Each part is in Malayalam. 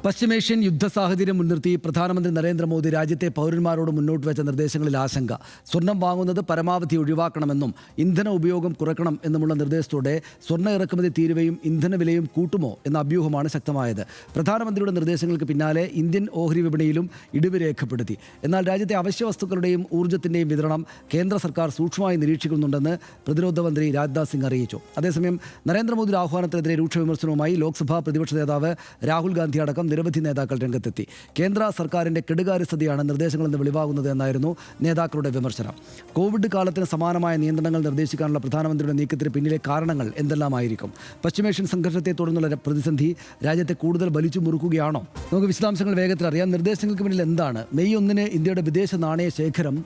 പശ്ചിമേഷ്യൻ യുദ്ധ സാഹചര്യം മുൻനിർത്തി പ്രധാനമന്ത്രി നരേന്ദ്രമോദി രാജ്യത്തെ പൗരന്മാരോട് മുന്നോട്ട് വെച്ച നിർദ്ദേശങ്ങളിൽ ആശങ്ക. സ്വർണം വാങ്ങുന്നത് പരമാവധി ഒഴിവാക്കണമെന്നും ഇന്ധന ഉപയോഗം കുറയ്ക്കണം എന്നുമുള്ള നിർദ്ദേശത്തോടെ സ്വർണ്ണ ഇറക്കുമതി തീരുവയും ഇന്ധനവിലയും കൂട്ടുമോ എന്ന അഭ്യൂഹമാണ് ശക്തമായത്. പ്രധാനമന്ത്രിയുടെ നിർദ്ദേശങ്ങൾക്ക് പിന്നാലെ ഇന്ത്യൻ ഓഹരി വിപണിയിലും ഇടിവ് രേഖപ്പെടുത്തി. എന്നാൽ രാജ്യത്തെ അവശ്യ വസ്തുക്കളുടെയും ഊർജ്ജത്തിൻ്റെയും വിതരണം കേന്ദ്ര സർക്കാർ സൂക്ഷ്മമായി നിരീക്ഷിക്കുന്നുണ്ടെന്ന് പ്രതിരോധ മന്ത്രി രാജ്നാഥ് സിംഗ് അറിയിച്ചു. അതേസമയം നരേന്ദ്രമോദിയുടെ ആഹ്വാനത്തിനെതിരെ രൂക്ഷ വിമർശനവുമായി ലോക്സഭാ പ്രതിപക്ഷ നേതാവ് രാഹുൽ ഗാന്ധി അടക്കം നിരവധി നേതാക്കൾ രംഗത്തെത്തി. കേന്ദ്ര സർക്കാരിന്റെ കെടുകാര്യസ്ഥതയാണ് നിർദ്ദേശങ്ങളെന്ന് വെളിവാകുന്നത് എന്നായിരുന്നു നേതാക്കളുടെ വിമർശനം. കോവിഡ് കാലത്തിന് സമാനമായ നിയന്ത്രണങ്ങൾ നിർദ്ദേശിക്കാനുള്ള പ്രധാനമന്ത്രിയുടെ നീക്കത്തിന് പിന്നിലെ കാരണങ്ങൾ എന്തെല്ലാമായിരിക്കും? പശ്ചിമേഷ്യൻ സംഘർഷത്തെ തുടർന്നുള്ള പ്രതിസന്ധി രാജ്യത്തെ കൂടുതൽ വലിച്ചു മുറുക്കുകയാണോ? നമുക്ക് വിശദാംശങ്ങൾ വേഗത്തിൽ അറിയാം. നിർദ്ദേശങ്ങൾക്ക് പിന്നിൽ എന്താണ്? മെയ് 1 ഇന്ത്യയുടെ വിദേശ നാണയ ശേഖരം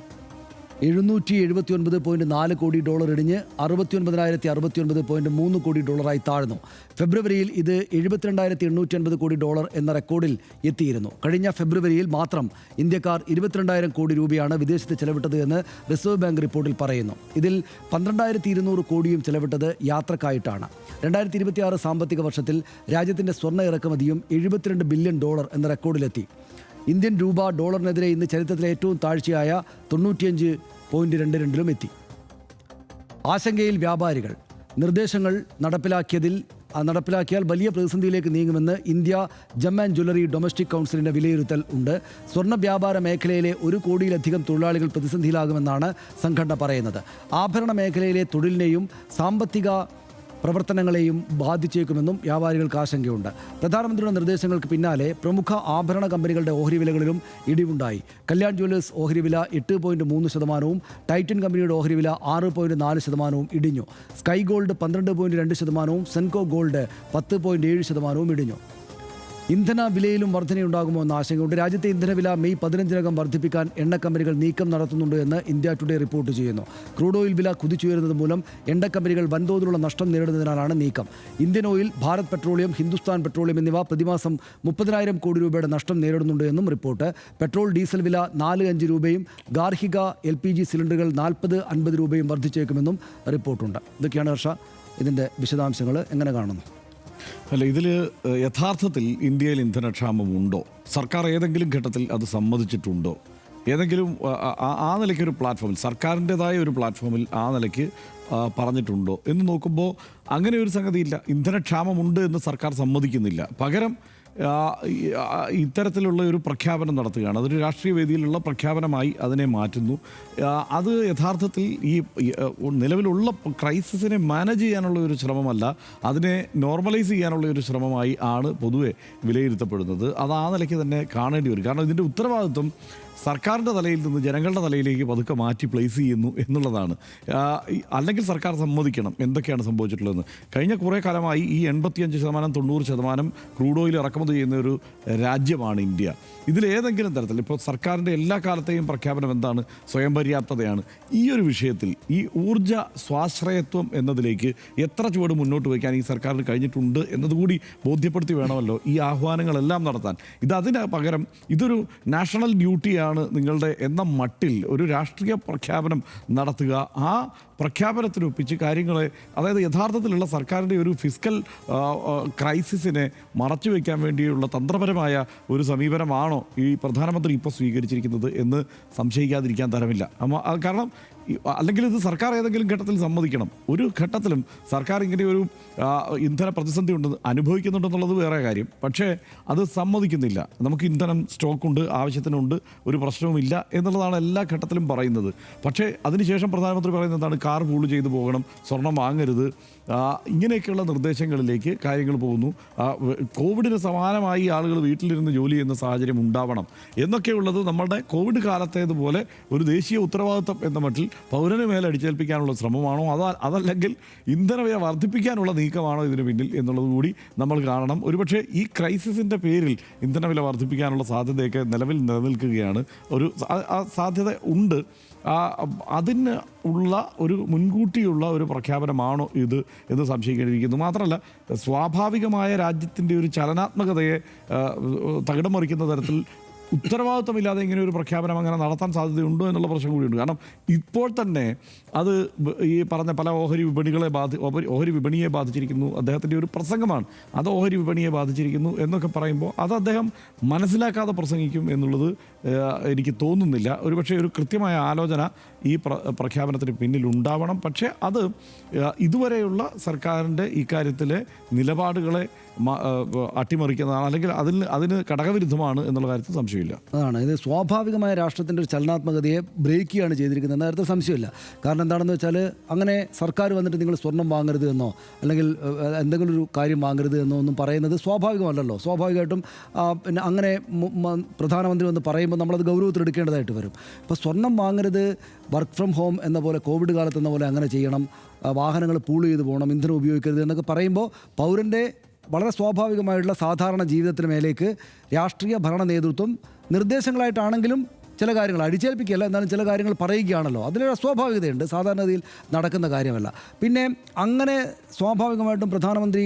$779.4 കോടി ഇടിഞ്ഞ് $69,069.3 കോടി താഴ്ന്നു. ഫെബ്രുവരിയിൽ ഇത് $72,850 കോടി എന്ന റെക്കോർഡിൽ എത്തിയിരുന്നു. കഴിഞ്ഞ ഫെബ്രുവരിയിൽ മാത്രം ഇന്ത്യക്കാർ 22,000 കോടി രൂപയാണ് വിദേശത്ത് ചെലവിട്ടത് എന്ന് റിസർവ് ബാങ്ക് റിപ്പോർട്ടിൽ പറയുന്നു. ഇതിൽ 12,200 കോടിയും ചെലവിട്ടത് യാത്രക്കായിട്ടാണ്. 2026 സാമ്പത്തിക വർഷത്തിൽ രാജ്യത്തിൻ്റെ സ്വർണ്ണ ഇറക്കുമതിയും $72 ബില്യൺ എന്ന റെക്കോർഡിലെത്തി. ഇന്ത്യൻ രൂപ ഡോളറിനെതിരെ ഇന്ന് ചരിത്രത്തിലെ ഏറ്റവും താഴ്ചയായ 95.22 എത്തി. ആശങ്കയിൽ വ്യാപാരികൾ. നിർദ്ദേശങ്ങൾ നടപ്പിലാക്കിയാൽ വലിയ പ്രതിസന്ധിയിലേക്ക് നീങ്ങുമെന്ന് ഇന്ത്യ ജം ആൻഡ് ജ്വല്ലറി ഡൊമസ്റ്റിക് കൗൺസിലിൻ്റെ വിലയിരുത്തൽ ഉണ്ട്. സ്വർണ്ണ വ്യാപാര മേഖലയിലെ 1 കോടിയിലധികം തൊഴിലാളികൾ പ്രതിസന്ധിയിലാകുമെന്നാണ് സംഘടന പറയുന്നത്. ആഭരണ മേഖലയിലെ തൊഴിലിനെയും സാമ്പത്തിക പ്രവർത്തനങ്ങളെയും ബാധിച്ചേക്കുമെന്നും വ്യാപാരികൾക്ക് ആശങ്കയുണ്ട്. പ്രധാനമന്ത്രിയുടെ നിർദ്ദേശങ്ങൾക്ക് പിന്നാലെ പ്രമുഖ ആഭരണ കമ്പനികളുടെ ഓഹരി വിലകളിലും ഇടിവുണ്ടായി. കല്യാൺ ജ്വല്ലേഴ്സ് ഓഹരി വില 8.3%, ടൈറ്റൻ കമ്പനിയുടെ ഓഹരി വില 6.4% ഇടിഞ്ഞു. സ്കൈ ഗോൾഡ് 12.2%, സെൻകോ ഗോൾഡ് 10.7% ഇടിഞ്ഞു. ഇന്ധന വിലയിലും വർധനയുണ്ടാകുമോ എന്ന ആശങ്കയുണ്ട്. രാജ്യത്തെ ഇന്ധനവില മെയ് 15 വർദ്ധിപ്പിക്കാൻ എണ്ണ കമ്പനികൾ നീക്കം നടത്തുന്നുണ്ട് എന്ന് ഇന്ത്യ ടുഡേ റിപ്പോർട്ട് ചെയ്യുന്നു. ക്രൂഡ് ഓയിൽ വില കുതിച്ചുയരുന്നത് മൂലം എണ്ണ കമ്പനികൾ വൻതോതിലുള്ള നഷ്ടം നേരിടുന്നതിനാലാണ് നീക്കം. Indian oil, Bharat petroleum, Hindustan petroleum എന്നിവ പ്രതിമാസം 30,000 കോടി രൂപയുടെ നഷ്ടം നേരിടുന്നുണ്ട് എന്നും റിപ്പോർട്ട്. പെട്രോൾ, ഡീസൽ വില 4-5 രൂപയും ഗാർഹിക LPG സിലിണ്ടറുകൾ 40-50 രൂപയും വർദ്ധിച്ചേക്കുമെന്നും റിപ്പോർട്ടുണ്ട്. ഇതൊക്കെയാണ് ഹർഷ ഇതിൻ്റെ വിശദാംശങ്ങൾ. എങ്ങനെ കാണുന്നു? അല്ല, ഇതിൽ യഥാർത്ഥത്തിൽ ഇന്ത്യയിൽ ഇന്ധനക്ഷാമമുണ്ടോ? സർക്കാർ ഏതെങ്കിലും ഘട്ടത്തിൽ അത് സമ്മതിച്ചിട്ടുണ്ടോ? ഏതെങ്കിലും ആ നിലയ്ക്കൊരു പ്ലാറ്റ്ഫോമിൽ, സർക്കാരിൻ്റെതായ ഒരു പ്ലാറ്റ്ഫോമിൽ ആ നിലയ്ക്ക് പറഞ്ഞിട്ടുണ്ടോ എന്ന് നോക്കുമ്പോൾ അങ്ങനെ ഒരു സംഗതിയില്ല. ഇന്ധനക്ഷാമമുണ്ട് എന്ന് സർക്കാർ സമ്മതിക്കുന്നില്ല. പകരം ഇത്തരത്തിലുള്ള ഒരു പ്രഖ്യാപനം നടത്തുകയാണ്. അതൊരു രാഷ്ട്രീയ വേദിയിലുള്ള പ്രഖ്യാപനമായി അതിനെ മാറ്റുന്നു. അത് യഥാർത്ഥത്തിൽ ഈ നിലവിലുള്ള ക്രൈസിസിനെ മാനേജ് ചെയ്യാനുള്ള ഒരു ശ്രമമല്ല, അതിനെ നോർമലൈസ് ചെയ്യാനുള്ള ഒരു ശ്രമമായി ആണ് പൊതുവെ വിലയിരുത്തപ്പെടുന്നത്. അത് ആ നിലയ്ക്ക് തന്നെ കാണേണ്ടി വരും. കാരണം ഇതിൻ്റെ ഉത്തരവാദിത്വം സർക്കാരിൻ്റെ തലയിൽ നിന്ന് ജനങ്ങളുടെ തലയിലേക്ക് പതുക്കെ മാറ്റി പ്ലേസ് ചെയ്യുന്നു എന്നുള്ളതാണ്. അല്ലെങ്കിൽ സർക്കാർ സമ്മതിക്കണം എന്തൊക്കെയാണ് സംഭവിച്ചിട്ടുള്ളതെന്ന്. കഴിഞ്ഞ കുറേ കാലമായി ഈ 85%, 90% ക്രൂഡ് ഓയിൽ ഇറക്കുമതി ചെയ്യുന്ന ഒരു രാജ്യമാണ് ഇന്ത്യ. ഇതിലേതെങ്കിലും തരത്തിൽ ഇപ്പോൾ സർക്കാരിൻ്റെ എല്ലാ കാലത്തെയും പ്രഖ്യാപനം എന്താണ്? സ്വയം പര്യാപ്തതയാണ്. ഈ ഒരു വിഷയത്തിൽ ഈ ഊർജ്ജ സ്വാശ്രയത്വം എന്നതിലേക്ക് എത്ര ചുവട് മുന്നോട്ട് വയ്ക്കാൻ ഈ സർക്കാരിന് കഴിഞ്ഞിട്ടുണ്ട് എന്നതുകൂടി ബോധ്യപ്പെടുത്തി വേണമല്ലോ ഈ ആഹ്വാനങ്ങളെല്ലാം നടത്താൻ. അതിന് പകരം ഇതൊരു നാഷണൽ ഡ്യൂട്ടിയാണ് നിങ്ങളുടെ എന്ന മട്ടിൽ ഒരു രാഷ്ട്രീയ പ്രഖ്യാപനം നടത്തുക. ആ പ്രഖ്യാപനത്തിനൊപ്പിച്ച് കാര്യങ്ങളെ, അതായത് യഥാർത്ഥത്തിലുള്ള സർക്കാരിൻ്റെ ഒരു ഫിസ്ക്കൽ ക്രൈസിസിനെ മറച്ചു വയ്ക്കാൻ വേണ്ടിയുള്ള തന്ത്രപരമായ ഒരു സമീപനമാണോ ഈ പ്രധാനമന്ത്രി ഇപ്പോൾ സ്വീകരിച്ചിരിക്കുന്നത് എന്ന് സംശയിക്കാതിരിക്കാൻ തരമില്ല. കാരണം അല്ലെങ്കിൽ ഇത് സർക്കാർ ഏതെങ്കിലും ഘട്ടത്തിൽ സമ്മതിക്കണം. ഒരു ഘട്ടത്തിലും സർക്കാർ ഇങ്ങനെ ഒരു ഇന്ധന പ്രതിസന്ധി ഉണ്ടെന്ന് അനുഭവിക്കുന്നുണ്ടെന്നുള്ളത് വേറെ കാര്യം. പക്ഷേ അത് സമ്മതിക്കുന്നില്ല. നമുക്ക് ഇന്ധനം സ്റ്റോക്കുണ്ട്, ആവശ്യത്തിനുണ്ട്, ഒരു പ്രശ്നവുമില്ല എന്നുള്ളതാണ് എല്ലാ ഘട്ടത്തിലും പറയുന്നത്. പക്ഷേ അതിനുശേഷം പ്രധാനമന്ത്രി പറയുന്നത് എന്താണ്? കാർ പൂള് ചെയ്തു പോകണം, സ്വർണം വാങ്ങരുത്, ഇങ്ങനെയൊക്കെയുള്ള നിർദ്ദേശങ്ങളിലേക്ക് കാര്യങ്ങൾ പോകുന്നു. കോവിഡിന് സമാനമായി ആളുകൾ വീട്ടിലിരുന്ന് ജോലി ചെയ്യുന്ന സാഹചര്യം ഉണ്ടാവണം എന്നൊക്കെയുള്ളത് നമ്മളുടെ കോവിഡ് കാലത്തേതുപോലെ ഒരു ദേശീയ ഉത്തരവാദിത്വം എന്ന മട്ടിൽ പൗരന് മേലെ അടിച്ചേൽപ്പിക്കാനുള്ള ശ്രമമാണോ അതല്ലെങ്കിൽ ഇന്ധനവില വർദ്ധിപ്പിക്കാനുള്ള നീക്കമാണോ ഇതിന് പിന്നിൽ എന്നുള്ളത് കൂടി നമ്മൾ കാണണം. ഒരുപക്ഷെ ഈ ക്രൈസിസിൻ്റെ പേരിൽ ഇന്ധനവില വർദ്ധിപ്പിക്കാനുള്ള സാധ്യതയൊക്കെ നിലവിൽ നിലനിൽക്കുകയാണ്. ഒരു സാധ്യത ഉണ്ട്. അതിന് ഉള്ള ഒരു മുൻകൂട്ടിയുള്ള ഒരു പ്രഖ്യാപനമാണോ ഇത് എന്ന് സംശയിക്കേണ്ടിയിരിക്കുന്നു. മാത്രമല്ല, സ്വാഭാവികമായ രാജ്യത്തിൻ്റെ ഒരു ചലനാത്മകതയെ തകിടം മറിക്കുന്ന തരത്തിൽ ഉത്തരവാദിത്തമില്ലാതെ ഇങ്ങനെ ഒരു പ്രഖ്യാപനം അങ്ങനെ നടത്താൻ സാധ്യതയുണ്ടോ എന്നുള്ള പ്രശ്നം കൂടിയുണ്ട്. കാരണം ഇപ്പോൾ തന്നെ അത് ഈ പറഞ്ഞ പല ഓഹരി വിപണിയെ ബാധിച്ചിരിക്കുന്നു. അദ്ദേഹത്തിൻ്റെ ഒരു പ്രസംഗമാണ്, അത് ഓഹരി വിപണിയെ ബാധിച്ചിരിക്കുന്നു എന്നൊക്കെ പറയുമ്പോൾ അത് അദ്ദേഹം മനസ്സിലാക്കാതെ പ്രസംഗിക്കും എന്നുള്ളത് എനിക്ക് തോന്നുന്നില്ല. ഒരുപക്ഷെ ഒരു കൃത്യമായ ആലോചന ഈ പ്രഖ്യാപനത്തിന് പിന്നിൽ ഉണ്ടാവണം. പക്ഷേ അത് ഇതുവരെയുള്ള സർക്കാരിൻ്റെ ഇക്കാര്യത്തിലെ നിലപാടുകളെ അട്ടിമറിക്കുന്നതാണ്, അല്ലെങ്കിൽ അതിന് ഘടകവിരുദ്ധമാണ് എന്നുള്ള കാര്യത്തിൽ സംശയമില്ല. അതാണ് ഇത് സ്വാഭാവികമായ രാഷ്ട്രത്തിൻ്റെ ഒരു ചലനാത്മകതയെ ബ്രേക്ക് ചെയ്യാണ് ചെയ്തിരിക്കുന്നത് നേരത്തെ സംശയമില്ല. കാരണം എന്താണെന്ന് വെച്ചാൽ അങ്ങനെ സർക്കാർ വന്നിട്ട് നിങ്ങൾ സ്വർണം വാങ്ങരുത് എന്നോ അല്ലെങ്കിൽ എന്തെങ്കിലും ഒരു കാര്യം വാങ്ങരുത് എന്നോ ഒന്നും പറയുന്നത് സ്വാഭാവികമല്ലല്ലോ. സ്വാഭാവികമായിട്ടും പിന്നെ അങ്ങനെ പ്രധാനമന്ത്രി വന്ന് പറയുമ്പോൾ നമ്മളത് ഗൗരവത്തിലെടുക്കേണ്ടതായിട്ട് വരും. ഇപ്പോൾ സ്വർണം വാങ്ങരുത്, വർക്ക് ഫ്രം ഹോം എന്ന പോലെ, കോവിഡ് കാലത്ത് എന്ന പോലെ അങ്ങനെ ചെയ്യണം, വാഹനങ്ങൾ പൂൾ ചെയ്ത് പോകണം, ഇന്ധനം ഉപയോഗിക്കരുത് എന്നൊക്കെ പറയുമ്പോൾ പൗരൻ്റെ വളരെ സ്വാഭാവികമായിട്ടുള്ള സാധാരണ ജീവിതത്തിന് മേലേക്ക് രാഷ്ട്രീയ ഭരണ നേതൃത്വം നിർദ്ദേശങ്ങളായിട്ടാണെങ്കിലും ചില കാര്യങ്ങൾ അടിച്ചേൽപ്പിക്കുകയല്ല, എന്നാലും ചില കാര്യങ്ങൾ പറയുകയാണല്ലോ. അതിലൊരു അസ്വാഭാവികതയുണ്ട്, സാധാരണഗതിയിൽ നടക്കുന്ന കാര്യമല്ല. പിന്നെ അങ്ങനെ സ്വാഭാവികമായിട്ടും പ്രധാനമന്ത്രി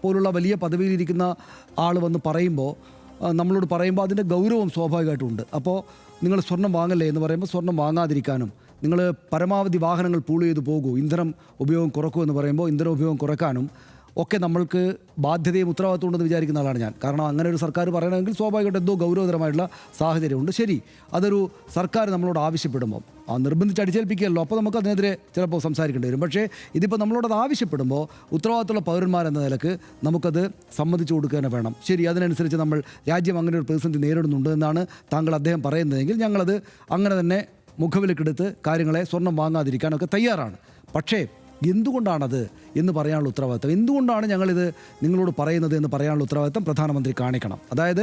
പോലുള്ള വലിയ പദവിയിലിരിക്കുന്ന ആൾ വന്ന് പറയുമ്പോൾ, നമ്മളോട് പറയുമ്പോൾ അതിൻ്റെ ഗൗരവം സ്വാഭാവികമായിട്ടുമുണ്ട്. അപ്പോൾ നിങ്ങൾ സ്വർണം വാങ്ങല്ലേ എന്ന് പറയുമ്പോൾ സ്വർണം വാങ്ങാതിരിക്കാനും, നിങ്ങൾ പരമാവധി വാഹനങ്ങൾ പൂൾ ചെയ്ത് പോകൂ, ഇന്ധനം ഉപയോഗം കുറക്കൂ എന്ന് പറയുമ്പോൾ ഇന്ധന ഉപയോഗം കുറക്കാനും ഒക്കെ നമ്മൾക്ക് ബാധ്യതയും ഉത്തരവാദിത്വം ഉണ്ടെന്ന് വിചാരിക്കുന്ന ആളാണ് ഞാൻ. കാരണം അങ്ങനെ ഒരു സർക്കാർ പറയണമെങ്കിൽ സ്വാഭാവികമായിട്ട് എന്തോ ഗൗരവതരമായിട്ടുള്ള സാഹചര്യമുണ്ട്. ശരി, അതൊരു സർക്കാർ നമ്മളോട് ആവശ്യപ്പെടുമ്പോൾ നിർബന്ധിച്ച് അടിച്ചേൽപ്പിക്കുകയല്ലോ, അപ്പോൾ നമുക്ക് അതിനെതിരെ ചിലപ്പോൾ സംസാരിക്കേണ്ടി വരും. പക്ഷേ ഇതിപ്പോൾ നമ്മളോടത് ആവശ്യപ്പെടുമ്പോൾ ഉത്തരവാദിത്തമുള്ള പൗരന്മാരെന്ന നിലക്ക് നമുക്കത് സമ്മതിച്ചു കൊടുക്കുക തന്നെ വേണം. ശരി, അതിനനുസരിച്ച് നമ്മൾ രാജ്യം അങ്ങനെ ഒരു പ്രതിസന്ധി നേരിടുന്നുണ്ട് എന്നാണ് അദ്ദേഹം പറയുന്നതെങ്കിൽ ഞങ്ങളത് അങ്ങനെ തന്നെ മുഖവിലക്കെടുത്ത് കാര്യങ്ങളെ സ്വർണം വാങ്ങാതിരിക്കാനൊക്കെ തയ്യാറാണ്. പക്ഷേ എന്തുകൊണ്ടാണത് എന്ന് പറയാനുള്ള ഉത്തരവാദിത്തം, എന്തുകൊണ്ടാണ് ഞങ്ങളിത് നിങ്ങളോട് പറയുന്നത് എന്ന് പറയാനുള്ള ഉത്തരവാദിത്തം പ്രധാനമന്ത്രി കാണിക്കണം. അതായത്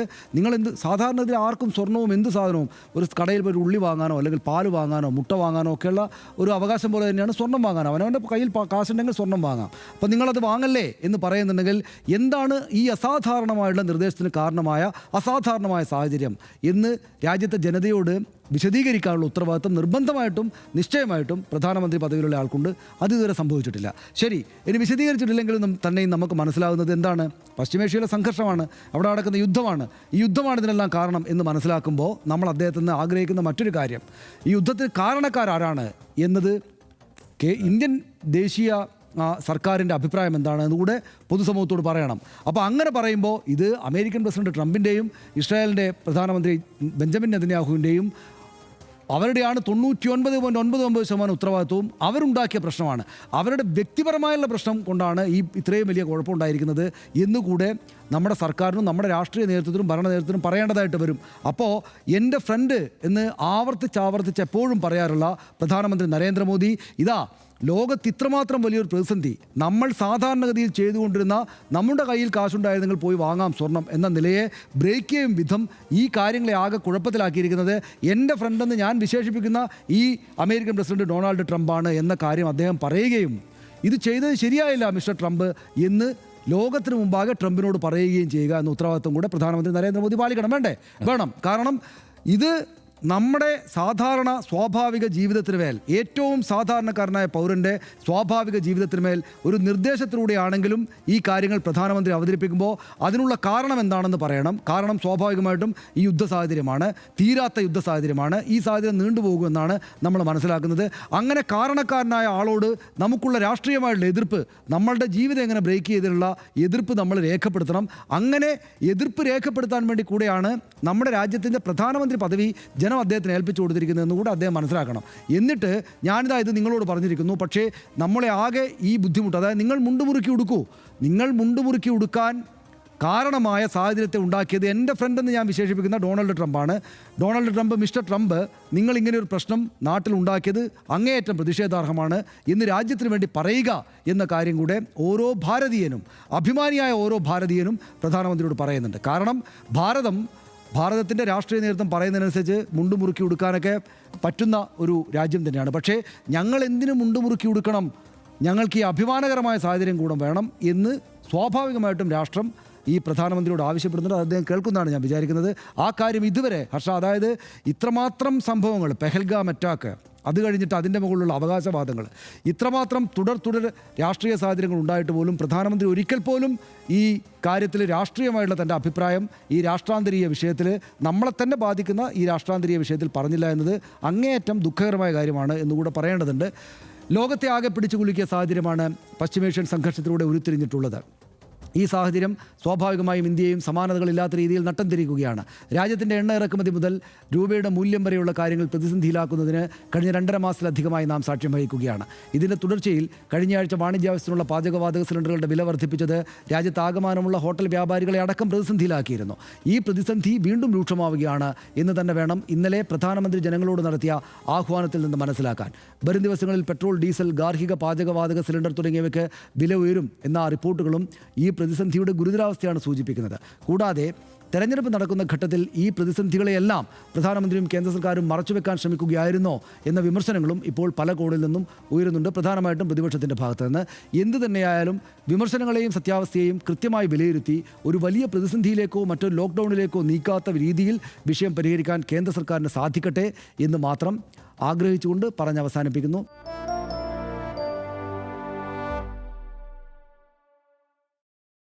സാധാരണത്തിൽ ആർക്കും സ്വർണവും എന്ത് സാധനവും ഒരു കടയിൽ പോയി ഉള്ളി വാങ്ങാനോ അല്ലെങ്കിൽ പാല് വാങ്ങാനോ മുട്ട വാങ്ങാനോ ഒക്കെയുള്ള ഒരു അവകാശം പോലെ തന്നെയാണ് സ്വർണം വാങ്ങാനോ. അവനവൻ്റെ കയ്യിൽ കാശുണ്ടെങ്കിൽ സ്വർണം വാങ്ങാം. അപ്പോൾ നിങ്ങളത് വാങ്ങല്ലേ എന്ന് പറയുന്നുണ്ടെങ്കിൽ എന്താണ് ഈ അസാധാരണമായുള്ള നിർദ്ദേശത്തിന് കാരണമായ അസാധാരണമായ സാഹചര്യം എന്ന് രാജ്യത്തെ ജനതയോട് വിശദീകരിക്കാനുള്ള ഉത്തരവാദിത്വം നിർബന്ധമായിട്ടും നിശ്ചയമായിട്ടും പ്രധാനമന്ത്രി പദവിയിലുള്ള ആൾക്കുണ്ട്. അത് ഇതുവരെ സംഭവിച്ചിട്ടില്ല. ശരി, ഇനി വിശദീകരിച്ചിട്ടില്ലെങ്കിലും തന്നെയും നമുക്ക് മനസ്സിലാകുന്നത് എന്താണ്? പശ്ചിമേഷ്യയിലെ സംഘർഷമാണ്, അവിടെ നടക്കുന്ന യുദ്ധമാണ്. ഈ യുദ്ധമാണ് ഇതിനെല്ലാം കാരണം എന്ന് മനസ്സിലാക്കുമ്പോൾ നമ്മൾ അദ്ദേഹത്തിൽ നിന്ന് ആഗ്രഹിക്കുന്ന മറ്റൊരു കാര്യം, ഈ യുദ്ധത്തിന് കാരണക്കാരാരാണ് എന്നത് ഇന്ത്യൻ ദേശീയ സർക്കാരിൻ്റെ അഭിപ്രായം എന്താണ് എന്നുകൂടെ പൊതുസമൂഹത്തോട് പറയണം. അപ്പോൾ അങ്ങനെ പറയുമ്പോൾ ഇത് അമേരിക്കൻ പ്രസിഡന്റ് ട്രംപിൻ്റെയും ഇസ്രായേലിൻ്റെ പ്രധാനമന്ത്രി ബെഞ്ചമിൻ നെതന്യാഹുവിൻ്റെയും അവരുടെയാണ് 99.99% ഉത്തരവാദിത്വവും അവരുണ്ടാക്കിയ പ്രശ്നമാണ്. അവരുടെ വ്യക്തിപരമായുള്ള പ്രശ്നം കൊണ്ടാണ് ഇത്രയും വലിയ കുഴപ്പമുണ്ടായിരിക്കുന്നത് എന്നുകൂടെ നമ്മുടെ സർക്കാരിനും നമ്മുടെ രാഷ്ട്രീയ നേതൃത്വത്തിനും ഭരണ നേതൃത്വത്തിനും പറയേണ്ടതായിട്ട് വരും. അപ്പോൾ എൻ്റെ ഫ്രണ്ട് എന്ന് ആവർത്തിച്ച് എപ്പോഴും പറയാറുള്ള പ്രധാനമന്ത്രി നരേന്ദ്രമോദി ഇതാ ലോകത്ത് ഇത്രമാത്രം വലിയൊരു പ്രതിസന്ധി, നമ്മൾ സാധാരണഗതിയിൽ ചെയ്തുകൊണ്ടിരുന്ന നമ്മുടെ കയ്യിൽ കാശുണ്ടായിരുന്നെങ്കിൽ പോയി വാങ്ങാം സ്വർണം എന്ന നിലയെ ബ്രേക്ക് ചെയ്യും വിധം ഈ കാര്യങ്ങളെ ആകെ കുഴപ്പത്തിലാക്കിയിരിക്കുന്നത് എൻ്റെ ഫ്രണ്ടെന്ന് ഞാൻ വിശേഷിപ്പിക്കുന്ന ഈ അമേരിക്കൻ പ്രസിഡന്റ് ഡൊണാൾഡ് ട്രംപാണ് എന്ന കാര്യം അദ്ദേഹം പറയുകയും ഇത് ചെയ്തത് ശരിയായില്ല മിസ്റ്റർ ട്രംപ് എന്ന് ലോകത്തിന് മുമ്പാകെ ട്രംപിനോട് പറയുകയും ചെയ്യുക എന്ന ഉത്തരവാദിത്വം കൂടെ പ്രധാനമന്ത്രി നരേന്ദ്രമോദി പാലിക്കണം. വേണം. കാരണം ഇത് നമ്മുടെ സാധാരണ സ്വാഭാവിക ജീവിതത്തിന് മേൽ, ഏറ്റവും സാധാരണക്കാരനായ പൗരൻ്റെ സ്വാഭാവിക ജീവിതത്തിന് മേൽ ഒരു നിർദ്ദേശത്തിലൂടെയാണെങ്കിലും ഈ കാര്യങ്ങൾ പ്രധാനമന്ത്രി അവതരിപ്പിക്കുമ്പോൾ അതിനുള്ള കാരണം എന്താണെന്ന് പറയണം. കാരണം സ്വാഭാവികമായിട്ടും ഈ യുദ്ധ സാഹചര്യമാണ്, തീരാത്ത യുദ്ധ സാഹചര്യമാണ്. ഈ സാഹചര്യം നീണ്ടുപോകുമെന്നാണ് നമ്മൾ മനസ്സിലാക്കുന്നത്. അങ്ങനെ കാരണക്കാരനായ ആളോട് നമുക്കുള്ള രാഷ്ട്രീയമായിട്ടുള്ള എതിർപ്പ്, നമ്മളുടെ ജീവിതം എങ്ങനെ ബ്രേക്ക് ചെയ്തിട്ടുള്ള എതിർപ്പ് നമ്മൾ രേഖപ്പെടുത്തണം. അങ്ങനെ എതിർപ്പ് രേഖപ്പെടുത്താൻ വേണ്ടി കൂടെയാണ് നമ്മുടെ രാജ്യത്തിൻ്റെ പ്രധാനമന്ത്രി പദവി അദ്ദേഹത്തിന് ഏൽപ്പിച്ചു കൊടുത്തിരിക്കുന്നതെന്ന് കൂടെ അദ്ദേഹം മനസ്സിലാക്കണം. എന്നിട്ട് ഇത് നിങ്ങളോട് പറഞ്ഞിരിക്കുന്നു, പക്ഷേ നമ്മളെ ആകെ ഈ ബുദ്ധിമുട്ട്, അതായത് നിങ്ങൾ മുണ്ടുമുറുക്കി ഉടുക്കാൻ കാരണമായ സാഹചര്യത്തെ ഉണ്ടാക്കിയത് എൻ്റെ ഫ്രണ്ടെന്ന് ഞാൻ വിശേഷിപ്പിക്കുന്ന ഡൊണാൾഡ് ട്രംപാണ്. മിസ്റ്റർ ട്രംപ്, നിങ്ങളിങ്ങനെ ഒരു പ്രശ്നം നാട്ടിൽ ഉണ്ടാക്കിയത് അങ്ങേയറ്റം പ്രതിഷേധാർഹമാണ് എന്ന് രാജ്യത്തിന് വേണ്ടി പറയുക എന്ന കാര്യം കൂടെ ഓരോ ഭാരതീയനും, അഭിമാനിയായ ഓരോ ഭാരതീയനും പ്രധാനമന്ത്രിയോട് പറയുന്നുണ്ട്. കാരണം ഭാരതത്തിൻ്റെ രാഷ്ട്രീയ നേതൃത്വം പറയുന്നതിനനുസരിച്ച് മുണ്ടുമുറുക്കി ഉടുക്കാനൊക്കെ പറ്റുന്ന ഒരു രാജ്യം തന്നെയാണ്. പക്ഷേ ഞങ്ങൾ എന്തിനു മുണ്ടുമുറുക്കി ഉടുക്കണം, ഞങ്ങൾക്ക് ഈ അഭിമാനകരമായ സാഹചര്യം കൂടെ വേണം എന്ന് സ്വാഭാവികമായിട്ടും രാഷ്ട്രം ഈ പ്രധാനമന്ത്രിയോട് ആവശ്യപ്പെടുന്നുണ്ട്. അദ്ദേഹം കേൾക്കുന്നതാണ് ഞാൻ വിചാരിക്കുന്നത്. ആ കാര്യം ഇതുവരെ അതായത് ഇത്രമാത്രം സംഭവങ്ങൾ, പെഹൽഗാം അറ്റാക്ക്, അത് കഴിഞ്ഞിട്ട് അതിൻ്റെ മുകളിലുള്ള അവകാശവാദങ്ങൾ, ഇത്രമാത്രം തുടർ രാഷ്ട്രീയ സാഹചര്യങ്ങൾ ഉണ്ടായിട്ട് പോലും പ്രധാനമന്ത്രി ഒരിക്കൽ പോലും ഈ കാര്യത്തിൽ രാഷ്ട്രീയമായിട്ടുള്ള തൻ്റെ അഭിപ്രായം ഈ രാഷ്ട്രാന്തരീയ വിഷയത്തിൽ, നമ്മളെ തന്നെ ബാധിക്കുന്ന ഈ രാഷ്ട്രാന്തരീയ വിഷയത്തിൽ പറഞ്ഞില്ല എന്നത് അങ്ങേയറ്റം ദുഃഖകരമായ കാര്യമാണ് എന്നുകൂടെ പറയേണ്ടതുണ്ട്. ലോകത്തെ ആകെ പിടിച്ചു കുലുക്കിയ സാഹചര്യമാണ് പശ്ചിമേഷ്യൻ സംഘർഷത്തിലൂടെ ഉരുത്തിരിഞ്ഞിട്ടുള്ളത്. ഈ സാഹചര്യം സ്വാഭാവികമായും ഇന്ത്യയും സമാനതകളില്ലാത്ത രീതിയിൽ നട്ടം തിരിക്കുകയാണ്. രാജ്യത്തിൻ്റെ എണ്ണ ഇറക്കുമതി മുതൽ രൂപയുടെ മൂല്യം വരെയുള്ള കാര്യങ്ങൾ പ്രതിസന്ധിയിലാക്കുന്നതിന് കഴിഞ്ഞ 2.5 മാസത്തിലധികമായി നാം സാക്ഷ്യം വഹിക്കുകയാണ്. ഇതിൻ്റെ തുടർച്ചയിൽ കഴിഞ്ഞയാഴ്ച വാണിജ്യാവശ്യത്തിനുള്ള പാചകവാതക സിലിണ്ടറുകളുടെ വില വർദ്ധിപ്പിച്ചത് രാജ്യത്താകമാനമുള്ള ഹോട്ടൽ വ്യാപാരികളെ അടക്കം പ്രതിസന്ധിയിലാക്കിയിരുന്നു. ഈ പ്രതിസന്ധി വീണ്ടും രൂക്ഷമാവുകയാണ് എന്ന് തന്നെ വേണം ഇന്നലെ പ്രധാനമന്ത്രി ജനങ്ങളോട് നടത്തിയ ആഹ്വാനത്തിൽ നിന്ന് മനസ്സിലാക്കാൻ. വരും ദിവസങ്ങളിൽ പെട്രോൾ, ഡീസൽ, ഗാർഹിക പാചകവാതക സിലിണ്ടർ തുടങ്ങിയവയ്ക്ക് വില ഉയരും എന്ന റിപ്പോർട്ടുകളും ഈ പ്രതിസന്ധിയുടെ ഗുരുതരാവസ്ഥയാണ് സൂചിപ്പിക്കുന്നത്. കൂടാതെ തെരഞ്ഞെടുപ്പ് നടക്കുന്ന ഘട്ടത്തിൽ ഈ പ്രതിസന്ധികളെയെല്ലാം പ്രധാനമന്ത്രിയും കേന്ദ്ര സർക്കാരും മറച്ചുവെക്കാൻ ശ്രമിക്കുകയായിരുന്നോ എന്ന വിമർശനങ്ങളും ഇപ്പോൾ പല കോണിൽ നിന്നും ഉയരുന്നുണ്ട്, പ്രധാനമായിട്ടും പ്രതിപക്ഷത്തിൻ്റെ ഭാഗത്ത് നിന്ന്. എന്തു തന്നെയായാലും വിമർശനങ്ങളെയും സത്യാവസ്ഥയെയും കൃത്യമായി വിലയിരുത്തി ഒരു വലിയ പ്രതിസന്ധിയിലേക്കോ മറ്റൊരു ലോക്ക്ഡൗണിലേക്കോ നീക്കാത്ത രീതിയിൽ വിഷയം പരിഹരിക്കാൻ കേന്ദ്ര സർക്കാരിന് സാധിക്കട്ടെ എന്ന് മാത്രം ആഗ്രഹിച്ചുകൊണ്ട് പറഞ്ഞ് അവസാനിപ്പിക്കുന്നു.